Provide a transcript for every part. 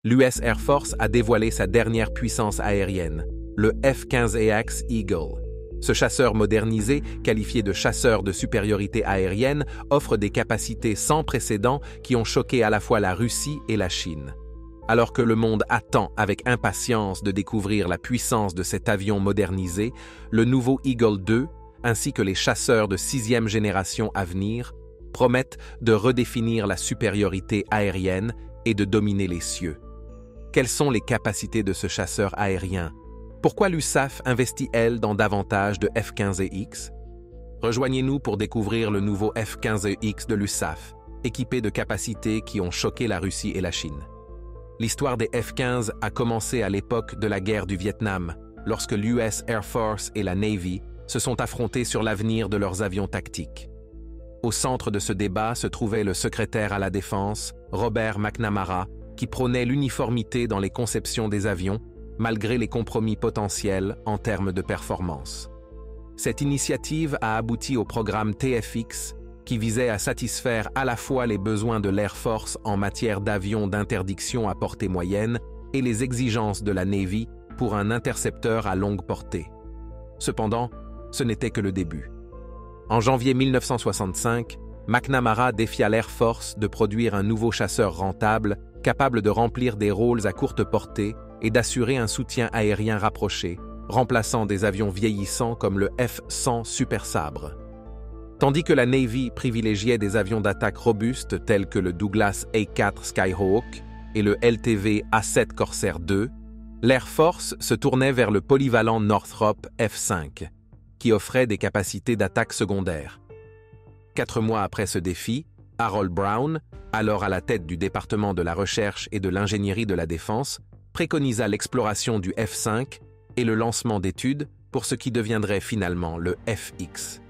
l'US Air Force a dévoilé sa dernière puissance aérienne, le F-15EX Eagle. Ce chasseur modernisé, qualifié de chasseur de supériorité aérienne, offre des capacités sans précédent qui ont choqué à la fois la Russie et la Chine. Alors que le monde attend avec impatience de découvrir la puissance de cet avion modernisé, le nouveau Eagle 2, ainsi que les chasseurs de 6e génération à venir, promettent de redéfinir la supériorité aérienne et de dominer les cieux. Quelles sont les capacités de ce chasseur aérien? Pourquoi l'USAF investit-elle dans davantage de F-15EX? Rejoignez-nous pour découvrir le nouveau F-15EX de l'USAF, équipé de capacités qui ont choqué la Russie et la Chine. L'histoire des F-15 a commencé à l'époque de la guerre du Vietnam, lorsque l'US Air Force et la Navy se sont affrontés sur l'avenir de leurs avions tactiques. Au centre de ce débat se trouvait le secrétaire à la Défense, Robert McNamara, qui prônait l'uniformité dans les conceptions des avions, malgré les compromis potentiels en termes de performance. Cette initiative a abouti au programme TFX, qui visait à satisfaire à la fois les besoins de l'Air Force en matière d'avions d'interdiction à portée moyenne et les exigences de la Navy pour un intercepteur à longue portée. Cependant, ce n'était que le début. En janvier 1965, McNamara défia l'Air Force de produire un nouveau chasseur rentable capable de remplir des rôles à courte portée et d'assurer un soutien aérien rapproché, remplaçant des avions vieillissants comme le F-100 Super Sabre. Tandis que la Navy privilégiait des avions d'attaque robustes tels que le Douglas A-4 Skyhawk et le LTV A-7 Corsair II, l'Air Force se tournait vers le polyvalent Northrop F-5, qui offrait des capacités d'attaque secondaire. 4 mois après ce défi, Harold Brown, alors à la tête du département de la recherche et de l'ingénierie de la défense, préconisa l'exploration du F-5 et le lancement d'études pour ce qui deviendrait finalement le FX.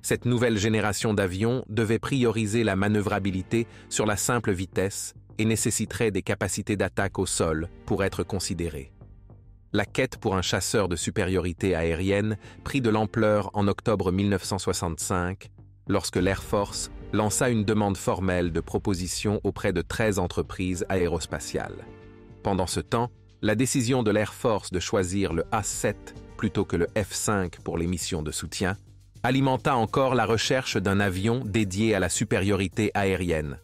Cette nouvelle génération d'avions devait prioriser la manœuvrabilité sur la simple vitesse et nécessiterait des capacités d'attaque au sol pour être considérée. La quête pour un chasseur de supériorité aérienne prit de l'ampleur en octobre 1965, lorsque l'Air Force lança une demande formelle de proposition auprès de 13 entreprises aérospatiales. Pendant ce temps, la décision de l'Air Force de choisir le A-7 plutôt que le F-5 pour les missions de soutien alimenta encore la recherche d'un avion dédié à la supériorité aérienne,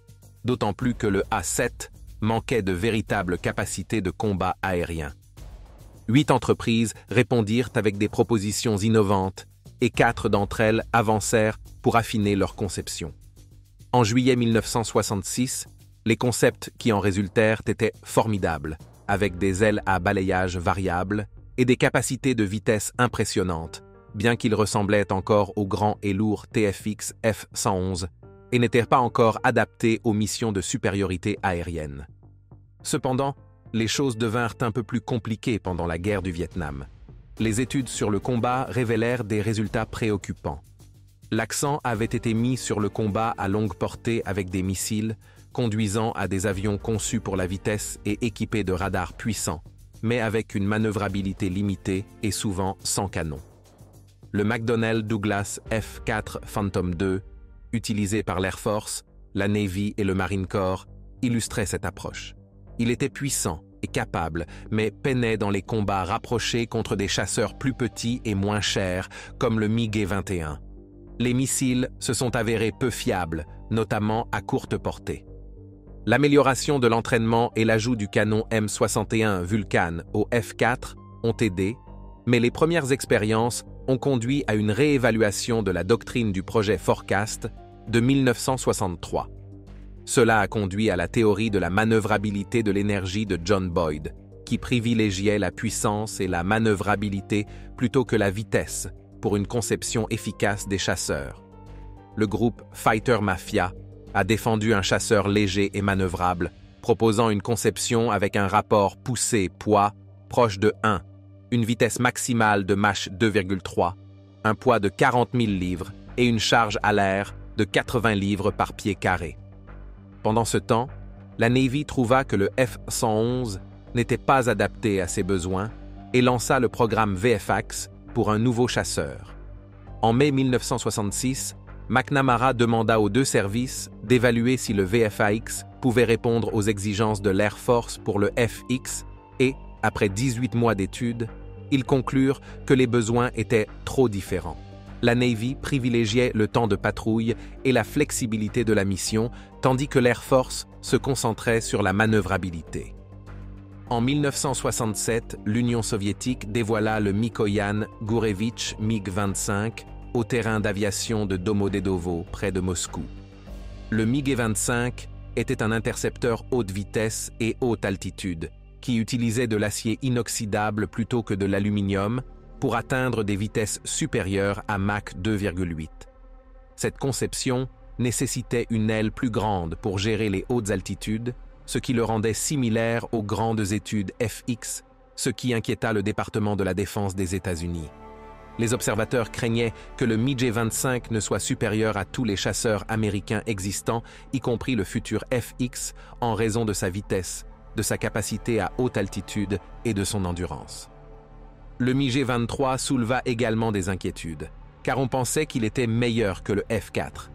d'autant plus que le A-7 manquait de véritables capacités de combat aérien. 8 entreprises répondirent avec des propositions innovantes et 4 d'entre elles avancèrent pour affiner leur conception. En juillet 1966, les concepts qui en résultèrent étaient formidables, avec des ailes à balayage variables et des capacités de vitesse impressionnantes, bien qu'ils ressemblaient encore au grand et lourd TFX F-111 et n'étaient pas encore adaptés aux missions de supériorité aérienne. Cependant, les choses devinrent un peu plus compliquées pendant la guerre du Vietnam. Les études sur le combat révélèrent des résultats préoccupants. L'accent avait été mis sur le combat à longue portée avec des missiles, conduisant à des avions conçus pour la vitesse et équipés de radars puissants, mais avec une manœuvrabilité limitée et souvent sans canon. Le McDonnell Douglas F-4 Phantom II, utilisé par l'Air Force, la Navy et le Marine Corps, illustrait cette approche. Il était puissant et capable, mais peinait dans les combats rapprochés contre des chasseurs plus petits et moins chers, comme le MiG-21. Les missiles se sont avérés peu fiables, notamment à courte portée. L'amélioration de l'entraînement et l'ajout du canon M61 Vulcan au F-4 ont aidé, mais les premières expériences ont conduit à une réévaluation de la doctrine du projet Forecast de 1963. Cela a conduit à la théorie de la manœuvrabilité de l'énergie de John Boyd, qui privilégiait la puissance et la manœuvrabilité plutôt que la vitesse pour une conception efficace des chasseurs. Le groupe Fighter Mafia a défendu un chasseur léger et manœuvrable, proposant une conception avec un rapport poussée-poids proche de 1, une vitesse maximale de Mach 2,3, un poids de 40 000 livres et une charge à l'air de 80 livres par pied carré. Pendant ce temps, la Navy trouva que le F-111 n'était pas adapté à ses besoins et lança le programme VFX pour un nouveau chasseur. En mai 1966, McNamara demanda aux deux services d'évaluer si le VFAX pouvait répondre aux exigences de l'Air Force pour le FX et, après 18 mois d'études, ils conclurent que les besoins étaient trop différents. La Navy privilégiait le temps de patrouille et la flexibilité de la mission, tandis que l'Air Force se concentrait sur la manœuvrabilité. En 1967, l'Union soviétique dévoila le Mikoyan Gourevitch MiG-25 au terrain d'aviation de Domodedovo, près de Moscou. Le MiG-25 était un intercepteur haute vitesse et haute altitude qui utilisait de l'acier inoxydable plutôt que de l'aluminium pour atteindre des vitesses supérieures à Mach 2,8. Cette conception nécessitait une aile plus grande pour gérer les hautes altitudes, ce qui le rendait similaire aux grandes études FX, ce qui inquiéta le département de la Défense des États-Unis. Les observateurs craignaient que le MiG-25 ne soit supérieur à tous les chasseurs américains existants, y compris le futur FX, en raison de sa vitesse, de sa capacité à haute altitude et de son endurance. Le MiG-23 souleva également des inquiétudes, car on pensait qu'il était meilleur que le F-4.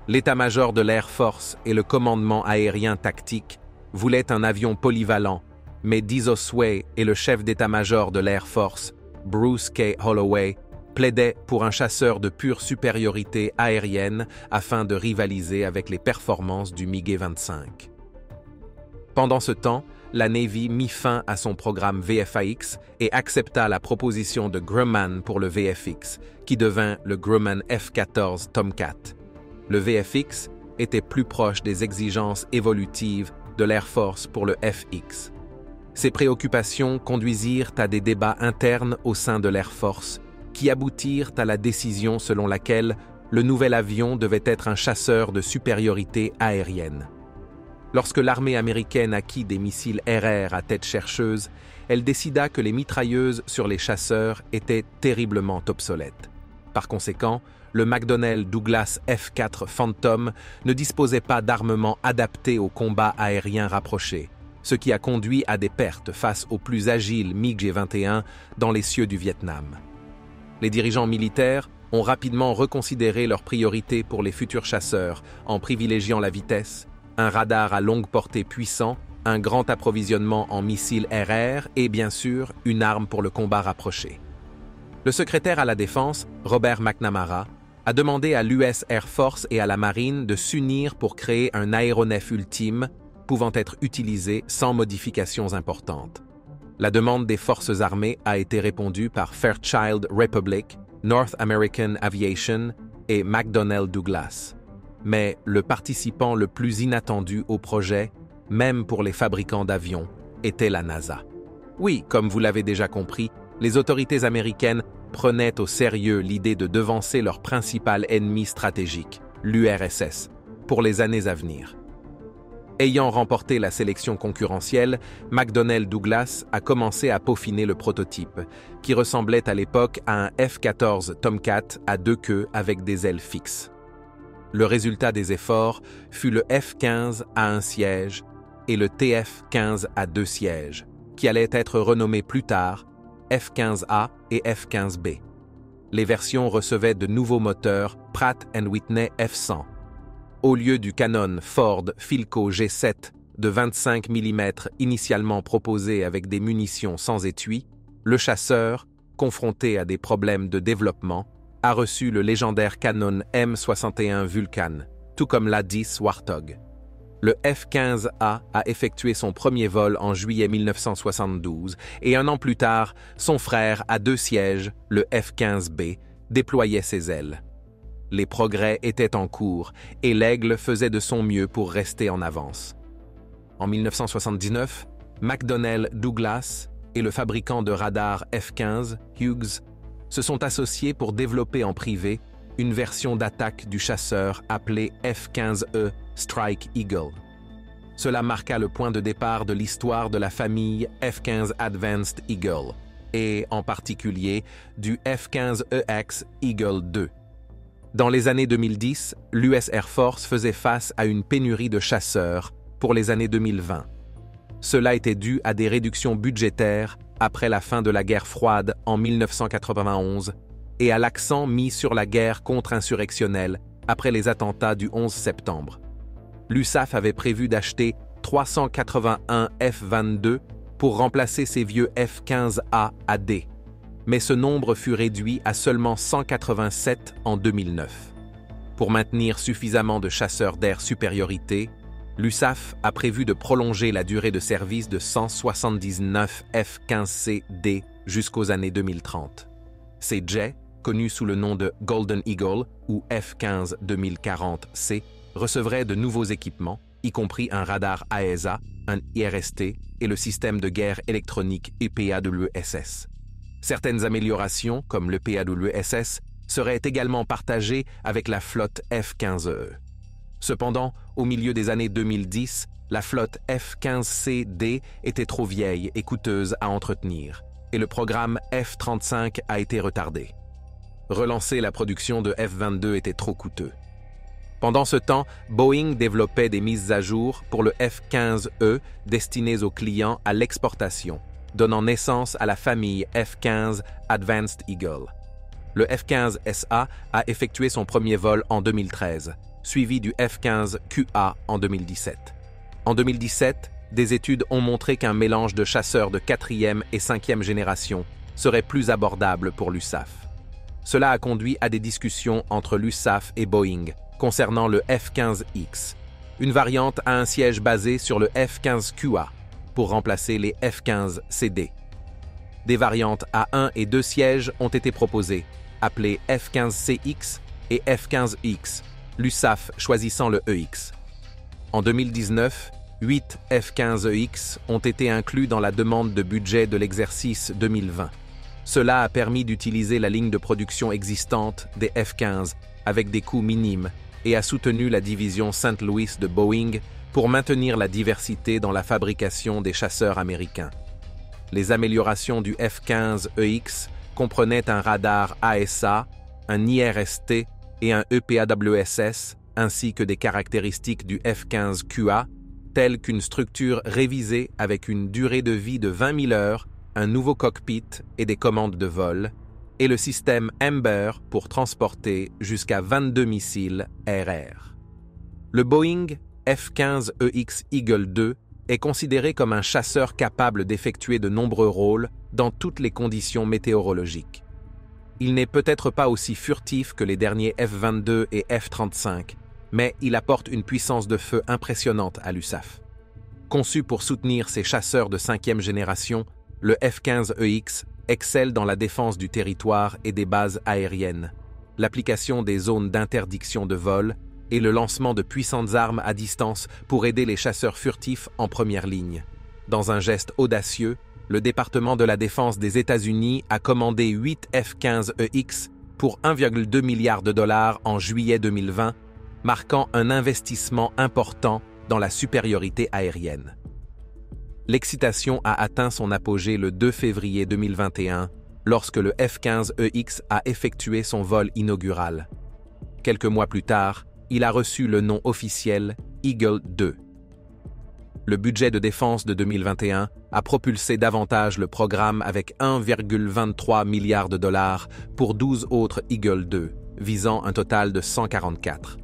L'état-major de l'Air Force et le commandement aérien tactique voulaient un avion polyvalent, mais Diz Osway et le chef d'état-major de l'Air Force, Bruce K. Holloway, plaidaient pour un chasseur de pure supériorité aérienne afin de rivaliser avec les performances du MiG-25. Pendant ce temps, la Navy mit fin à son programme VFAX et accepta la proposition de Grumman pour le VFX, qui devint le Grumman F-14 Tomcat. Le VFX était plus proche des exigences évolutives de l'Air Force pour le FX. Ces préoccupations conduisirent à des débats internes au sein de l'Air Force, qui aboutirent à la décision selon laquelle le nouvel avion devait être un chasseur de supériorité aérienne. Lorsque l'armée américaine acquit des missiles RR à tête chercheuse, elle décida que les mitrailleuses sur les chasseurs étaient terriblement obsolètes. Par conséquent, le McDonnell Douglas F-4 Phantom ne disposait pas d'armement adapté au combat aérien rapproché, ce qui a conduit à des pertes face aux plus agiles MiG-21 dans les cieux du Vietnam. Les dirigeants militaires ont rapidement reconsidéré leurs priorités pour les futurs chasseurs en privilégiant la vitesse, un radar à longue portée puissant, un grand approvisionnement en missiles RR et bien sûr une arme pour le combat rapproché. Le secrétaire à la Défense, Robert McNamara, a demandé à l'US Air Force et à la Marine de s'unir pour créer un aéronef ultime pouvant être utilisé sans modifications importantes. La demande des forces armées a été répondue par Fairchild Republic, North American Aviation et McDonnell Douglas. Mais le participant le plus inattendu au projet, même pour les fabricants d'avions, était la NASA. Oui, comme vous l'avez déjà compris, les autorités américaines prenaient au sérieux l'idée de devancer leur principal ennemi stratégique, l'URSS, pour les années à venir. Ayant remporté la sélection concurrentielle, McDonnell Douglas a commencé à peaufiner le prototype, qui ressemblait à l'époque à un F-14 Tomcat à deux queues avec des ailes fixes. Le résultat des efforts fut le F-15 à un siège et le TF-15 à deux sièges, qui allaient être renommés plus tard F-15A et F-15B. Les versions recevaient de nouveaux moteurs Pratt & Whitney F-100. Au lieu du canon Ford Philco G7 de 25 mm initialement proposé avec des munitions sans étui, le chasseur, confronté à des problèmes de développement, a reçu le légendaire canon M61 Vulcan, tout comme l'A-10 Warthog. Le F-15A a effectué son premier vol en juillet 1972 et un an plus tard, son frère à deux sièges, le F-15B, déployait ses ailes. Les progrès étaient en cours et l'Aigle faisait de son mieux pour rester en avance. En 1979, McDonnell Douglas et le fabricant de radars F-15, Hughes, se sont associés pour développer en privé une version d'attaque du chasseur appelée F-15E Strike Eagle. Cela marqua le point de départ de l'histoire de la famille F-15 Advanced Eagle et, en particulier, du F-15EX Eagle II. Dans les années 2010, l'US Air Force faisait face à une pénurie de chasseurs pour les années 2020. Cela était dû à des réductions budgétaires après la fin de la guerre froide en 1991 et à l'accent mis sur la guerre contre-insurrectionnelle après les attentats du 11 septembre. l'USAF avait prévu d'acheter 381 F-22 pour remplacer ses vieux F-15A à D, mais ce nombre fut réduit à seulement 187 en 2009. Pour maintenir suffisamment de chasseurs d'air supériorité, l'USAF a prévu de prolonger la durée de service de 179 F-15C/D jusqu'aux années 2030. Ces jets, connus sous le nom de Golden Eagle ou F-15 2040C, recevraient de nouveaux équipements, y compris un radar AESA, un IRST et le système de guerre électronique EPAWSS. Certaines améliorations, comme le PAWSS, seraient également partagées avec la flotte F-15E. Cependant, au milieu des années 2010, la flotte F-15C/D était trop vieille et coûteuse à entretenir, et le programme F-35 a été retardé. Relancer la production de F-22 était trop coûteux. Pendant ce temps, Boeing développait des mises à jour pour le F-15E destinées aux clients à l'exportation, donnant naissance à la famille F-15 Advanced Eagle. Le F-15SA a effectué son premier vol en 2013, suivi du F-15QA en 2017. En 2017, des études ont montré qu'un mélange de chasseurs de 4e et 5e génération serait plus abordable pour l'USAF. Cela a conduit à des discussions entre l'USAF et Boeing concernant le F-15X, une variante à un siège basé sur le F-15QA pour remplacer les F-15CD. Des variantes à 1 et 2 sièges ont été proposées, appelées F-15CX et F-15X, l'USAF choisissant le EX. En 2019, 8 F-15EX ont été inclus dans la demande de budget de l'exercice 2020. Cela a permis d'utiliser la ligne de production existante des F-15 avec des coûts minimes et a soutenu la division St. Louis de Boeing pour maintenir la diversité dans la fabrication des chasseurs américains. Les améliorations du F-15EX comprenaient un radar AESA, un IRST et un EPAWSS, ainsi que des caractéristiques du F-15QA, telles qu'une structure révisée avec une durée de vie de 20 000 heures, un nouveau cockpit et des commandes de vol, et le système Ember pour transporter jusqu'à 22 missiles RR. Le Boeing F-15EX Eagle II est considéré comme un chasseur capable d'effectuer de nombreux rôles dans toutes les conditions météorologiques. Il n'est peut-être pas aussi furtif que les derniers F-22 et F-35, mais il apporte une puissance de feu impressionnante à l'USAF. Conçu pour soutenir ses chasseurs de 5e génération, le F-15EX excelle dans la défense du territoire et des bases aériennes, l'application des zones d'interdiction de vol et le lancement de puissantes armes à distance pour aider les chasseurs furtifs en première ligne. Dans un geste audacieux, le département de la Défense des États-Unis a commandé 8 F-15EX pour 1,2 milliard de dollars en juillet 2020, marquant un investissement important dans la supériorité aérienne. L'excitation a atteint son apogée le 2 février 2021, lorsque le F-15EX a effectué son vol inaugural. Quelques mois plus tard, il a reçu le nom officiel Eagle II. Le budget de défense de 2021 a propulsé davantage le programme avec 1,23 milliard de dollars pour 12 autres Eagle II, visant un total de 144.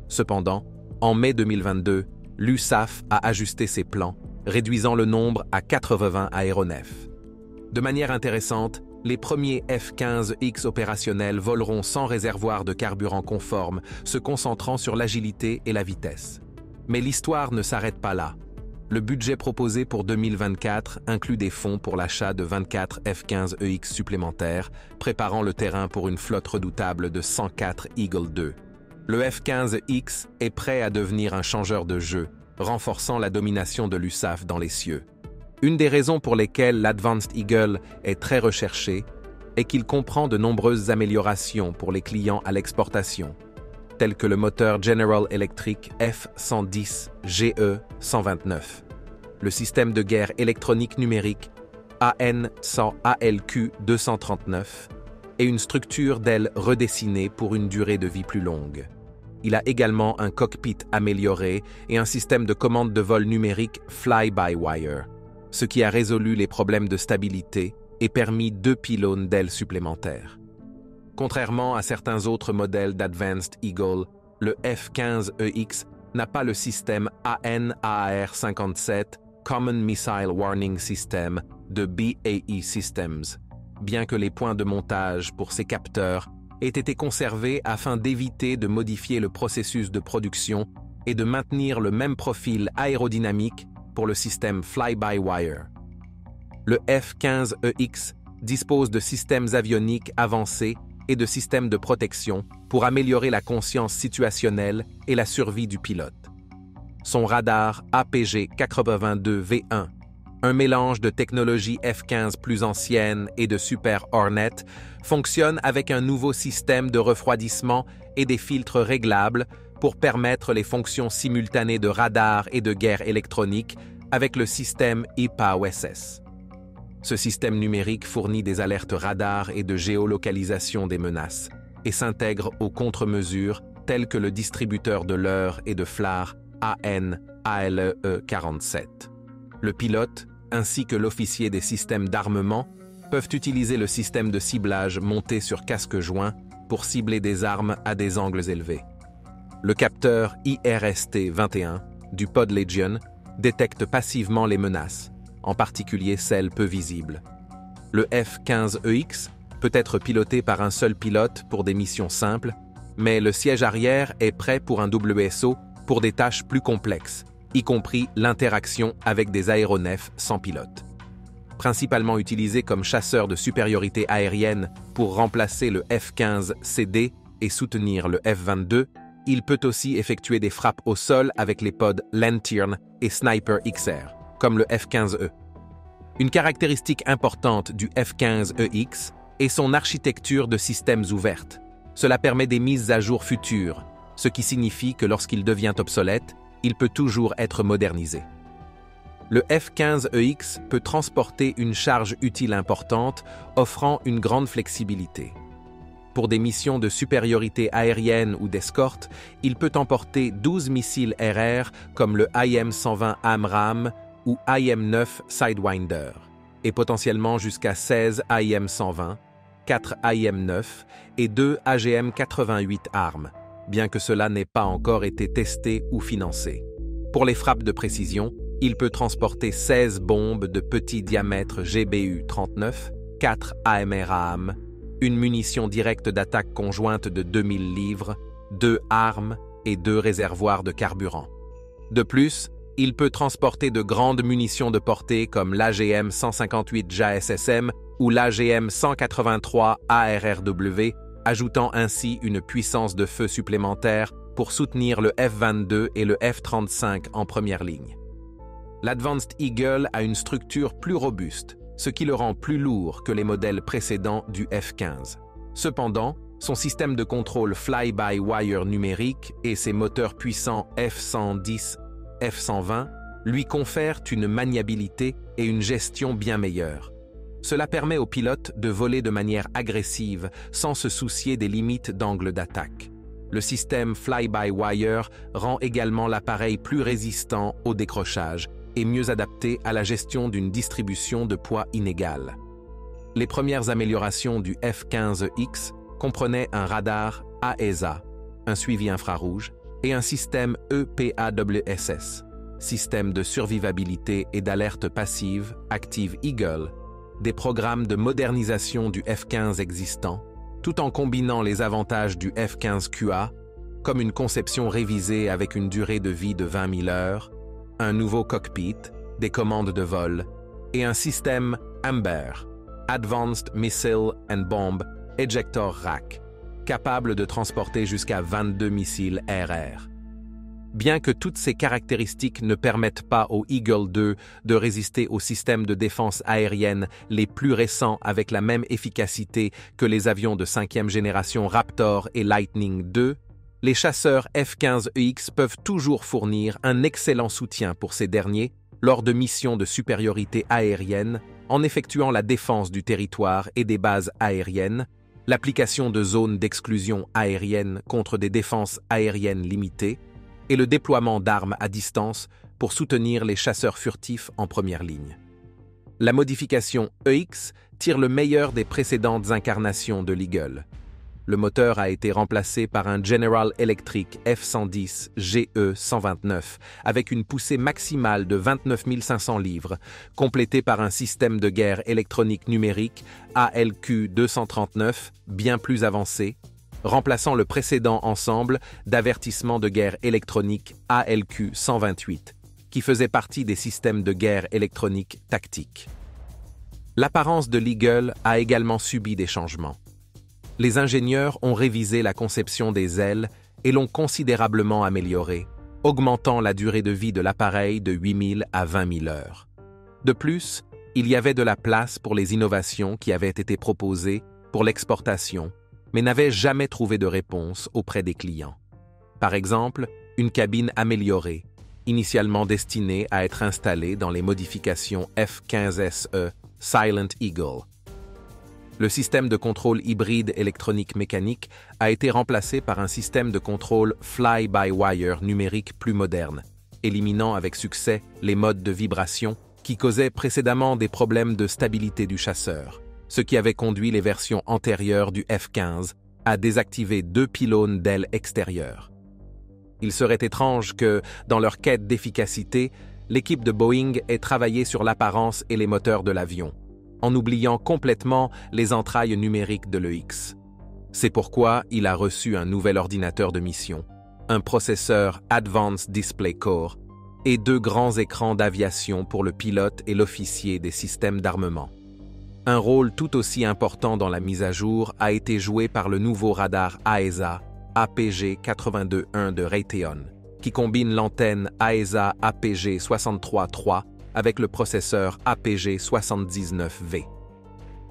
Cependant, en mai 2022, l'USAF a ajusté ses plans, réduisant le nombre à 80 aéronefs. De manière intéressante, les premiers F-15X opérationnels voleront sans réservoir de carburant conforme, se concentrant sur l'agilité et la vitesse. Mais l'histoire ne s'arrête pas là. Le budget proposé pour 2024 inclut des fonds pour l'achat de 24 F-15EX supplémentaires, préparant le terrain pour une flotte redoutable de 104 Eagle II. Le F-15X est prêt à devenir un changeur de jeu, renforçant la domination de l'USAF dans les cieux. Une des raisons pour lesquelles l'Advanced Eagle est très recherché est qu'il comprend de nombreuses améliorations pour les clients à l'exportation, tels que le moteur General Electric F-110 GE-129, le système de guerre électronique numérique AN-100 ALQ-239 et une structure d'aile redessinée pour une durée de vie plus longue. Il a également un cockpit amélioré et un système de commande de vol numérique fly-by-wire, ce qui a résolu les problèmes de stabilité et permis 2 pylônes d'ailes supplémentaires. Contrairement à certains autres modèles d'Advanced Eagle, le F-15EX n'a pas le système AN/AAR-57 Common Missile Warning System de BAE Systems, bien que les points de montage pour ces capteurs aient été conservés afin d'éviter de modifier le processus de production et de maintenir le même profil aérodynamique pour le système fly-by-wire. Le F-15EX dispose de systèmes avioniques avancés et de systèmes de protection pour améliorer la conscience situationnelle et la survie du pilote. Son radar APG-82V1, un mélange de technologie F-15 plus ancienne et de Super Hornet, fonctionne avec un nouveau système de refroidissement et des filtres réglables pour permettre les fonctions simultanées de radar et de guerre électronique avec le système IPA-OSS. Ce système numérique fournit des alertes radar et de géolocalisation des menaces et s'intègre aux contre-mesures telles que le distributeur de leurre et de phares AN/ALE-47. Le pilote, ainsi que l'officier des systèmes d'armement, peuvent utiliser le système de ciblage monté sur casque joint pour cibler des armes à des angles élevés. Le capteur IRST-21 du Pod Legion détecte passivement les menaces, en particulier celles peu visibles. Le F-15EX peut être piloté par un seul pilote pour des missions simples, mais le siège arrière est prêt pour un WSO pour des tâches plus complexes, y compris l'interaction avec des aéronefs sans pilote. Principalement utilisé comme chasseur de supériorité aérienne pour remplacer le F-15CD et soutenir le F-22, il peut aussi effectuer des frappes au sol avec les pods Lantern et Sniper XR, comme le F-15E. Une caractéristique importante du F-15EX est son architecture de systèmes ouvertes. Cela permet des mises à jour futures, ce qui signifie que lorsqu'il devient obsolète, il peut toujours être modernisé. Le F-15EX peut transporter une charge utile importante, offrant une grande flexibilité. Pour des missions de supériorité aérienne ou d'escorte, il peut emporter 12 missiles RR comme le IM-120 AMRAAM ou IM-9 Sidewinder, et potentiellement jusqu'à 16 IM-120, 4 IM-9 et 2 AGM-88 ARM, bien que cela n'ait pas encore été testé ou financé. Pour les frappes de précision, il peut transporter 16 bombes de petit diamètre GBU-39, 4 AMRAAM, une munition directe d'attaque conjointe de 2000 livres, 2 armes et 2 réservoirs de carburant. De plus, il peut transporter de grandes munitions de portée comme l'AGM-158 JASSM ou l'AGM-183 ARRW, ajoutant ainsi une puissance de feu supplémentaire pour soutenir le F-22 et le F-35 en première ligne. L'Advanced Eagle a une structure plus robuste, ce qui le rend plus lourd que les modèles précédents du F-15. Cependant, son système de contrôle fly-by-wire numérique et ses moteurs puissants F-110, F-120 lui confèrent une maniabilité et une gestion bien meilleures. Cela permet aux pilotes de voler de manière agressive sans se soucier des limites d'angle d'attaque. Le système fly-by-wire rend également l'appareil plus résistant au décrochage et mieux adapté à la gestion d'une distribution de poids inégale. Les premières améliorations du F-15EX comprenaient un radar AESA, un suivi infrarouge et un système EPAWSS, système de survivabilité et d'alerte passive Active Eagle, des programmes de modernisation du F-15 existant, tout en combinant les avantages du F-15QA, comme une conception révisée avec une durée de vie de 20 000 heures, un nouveau cockpit, des commandes de vol, et un système AMBER, Advanced Missile and Bomb Ejector Rack, capable de transporter jusqu'à 22 missiles RR. Bien que toutes ces caractéristiques ne permettent pas au Eagle 2 de résister aux systèmes de défense aérienne les plus récents avec la même efficacité que les avions de 5e génération Raptor et Lightning II, les chasseurs F-15EX peuvent toujours fournir un excellent soutien pour ces derniers lors de missions de supériorité aérienne en effectuant la défense du territoire et des bases aériennes, l'application de zones d'exclusion aérienne contre des défenses aériennes limitées, et le déploiement d'armes à distance pour soutenir les chasseurs furtifs en première ligne. La modification EX tire le meilleur des précédentes incarnations de l'Eagle. Le moteur a été remplacé par un General Electric F-110 GE-129 avec une poussée maximale de 29 500 livres, complété par un système de guerre électronique numérique ALQ-239 bien plus avancé, remplaçant le précédent ensemble d'avertissement de guerre électronique ALQ-128, qui faisait partie des systèmes de guerre électronique tactiques. L'apparence de l'Eagle a également subi des changements. Les ingénieurs ont révisé la conception des ailes et l'ont considérablement améliorée, augmentant la durée de vie de l'appareil de 8 000 à 20 000 heures. De plus, il y avait de la place pour les innovations qui avaient été proposées pour l'exportation, mais n'avaient jamais trouvé de réponse auprès des clients. Par exemple, une cabine améliorée, initialement destinée à être installée dans les modifications F-15SE Silent Eagle. Le système de contrôle hybride électronique-mécanique a été remplacé par un système de contrôle fly-by-wire numérique plus moderne, éliminant avec succès les modes de vibration qui causaient précédemment des problèmes de stabilité du chasseur, ce qui avait conduit les versions antérieures du F-15 à désactiver 2 pylônes d'ailes extérieures. Il serait étrange que, dans leur quête d'efficacité, l'équipe de Boeing ait travaillé sur l'apparence et les moteurs de l'avion, en oubliant complètement les entrailles numériques de l'EX. C'est pourquoi il a reçu un nouvel ordinateur de mission, un processeur Advanced Display Core et 2 grands écrans d'aviation pour le pilote et l'officier des systèmes d'armement. Un rôle tout aussi important dans la mise à jour a été joué par le nouveau radar AESA APG-82-1 de Raytheon, qui combine l'antenne AESA APG-63-3 avec le processeur APG-79V.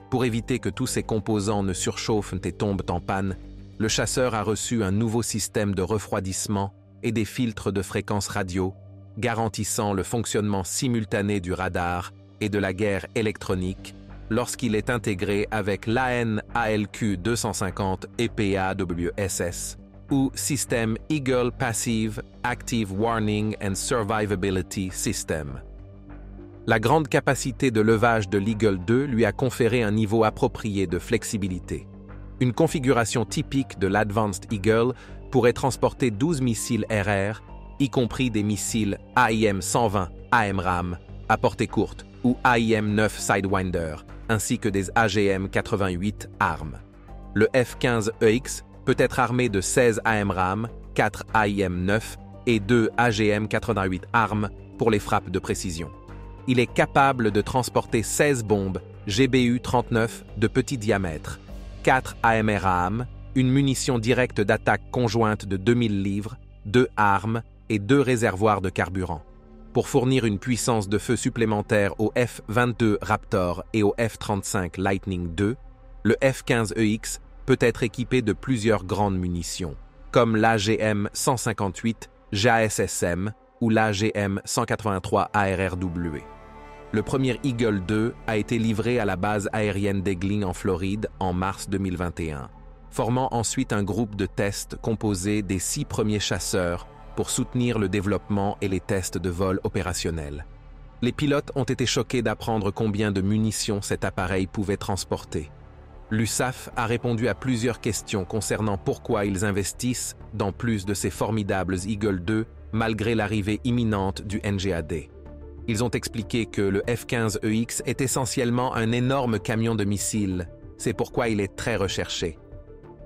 Pour éviter que tous ces composants ne surchauffent et tombent en panne, le chasseur a reçu un nouveau système de refroidissement et des filtres de fréquence radio, garantissant le fonctionnement simultané du radar et de la guerre électronique lorsqu'il est intégré avec l'AN ALQ-250 EPAWSS ou système Eagle Passive Active Warning and Survivability System. La grande capacité de levage de l'Eagle 2 lui a conféré un niveau approprié de flexibilité. Une configuration typique de l'Advanced Eagle pourrait transporter 12 missiles RR, y compris des missiles AIM-120 AMRAAM à portée courte ou AIM-9 Sidewinder, ainsi que des AGM-88 ARM. Le F-15EX peut être armé de 16 AMRAAM, 4 AIM-9 et 2 AGM-88 ARM pour les frappes de précision. Il est capable de transporter 16 bombes GBU-39 de petit diamètre, 4 AMRAAM, une munition directe d'attaque conjointe de 2000 livres, 2 armes et 2 réservoirs de carburant. Pour fournir une puissance de feu supplémentaire au F-22 Raptor et au F-35 Lightning II, le F-15EX peut être équipé de plusieurs grandes munitions, comme l'AGM-158 JASSM ou l'AGM-183 ARRW. Le premier Eagle 2 a été livré à la base aérienne d'Eglin en Floride en mars 2021, formant ensuite un groupe de tests composé des 6 premiers chasseurs pour soutenir le développement et les tests de vol opérationnels. Les pilotes ont été choqués d'apprendre combien de munitions cet appareil pouvait transporter. L'USAF a répondu à plusieurs questions concernant pourquoi ils investissent dans plus de ces formidables Eagle 2 malgré l'arrivée imminente du NGAD. Ils ont expliqué que le F-15EX est essentiellement un énorme camion de missiles, c'est pourquoi il est très recherché.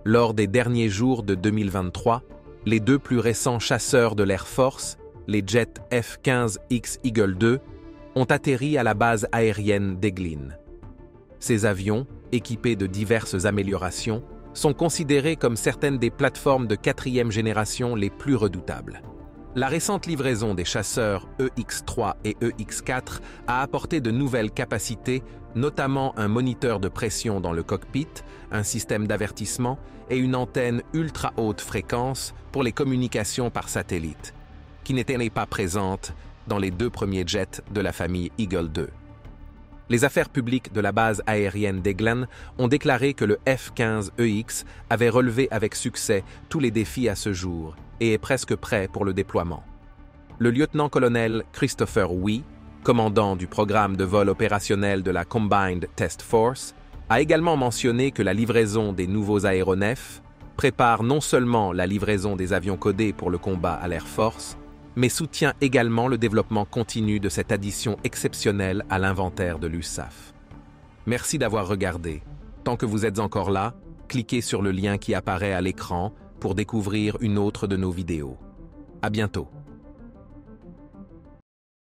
Lors des derniers jours de 2023, les 2 plus récents chasseurs de l'Air Force, les jets F-15X Eagle 2, ont atterri à la base aérienne d'Eglin. Ces avions, équipés de diverses améliorations, sont considérés comme certaines des plateformes de 4e génération les plus redoutables. La récente livraison des chasseurs EX-3 et EX-4 a apporté de nouvelles capacités, notamment un moniteur de pression dans le cockpit, un système d'avertissement et une antenne ultra-haute fréquence pour les communications par satellite, qui n'étaient pas présentes dans les 2 premiers jets de la famille Eagle 2. Les affaires publiques de la base aérienne d'Eglin ont déclaré que le F-15EX avait relevé avec succès tous les défis à ce jour et est presque prêt pour le déploiement. Le lieutenant-colonel Christopher Wee, commandant du programme de vol opérationnel de la Combined Test Force, a également mentionné que la livraison des nouveaux aéronefs prépare non seulement la livraison des avions codés pour le combat à l'Air Force, mais soutient également le développement continu de cette addition exceptionnelle à l'inventaire de l'USAF. Merci d'avoir regardé. Tant que vous êtes encore là, cliquez sur le lien qui apparaît à l'écran pour découvrir une autre de nos vidéos. À bientôt.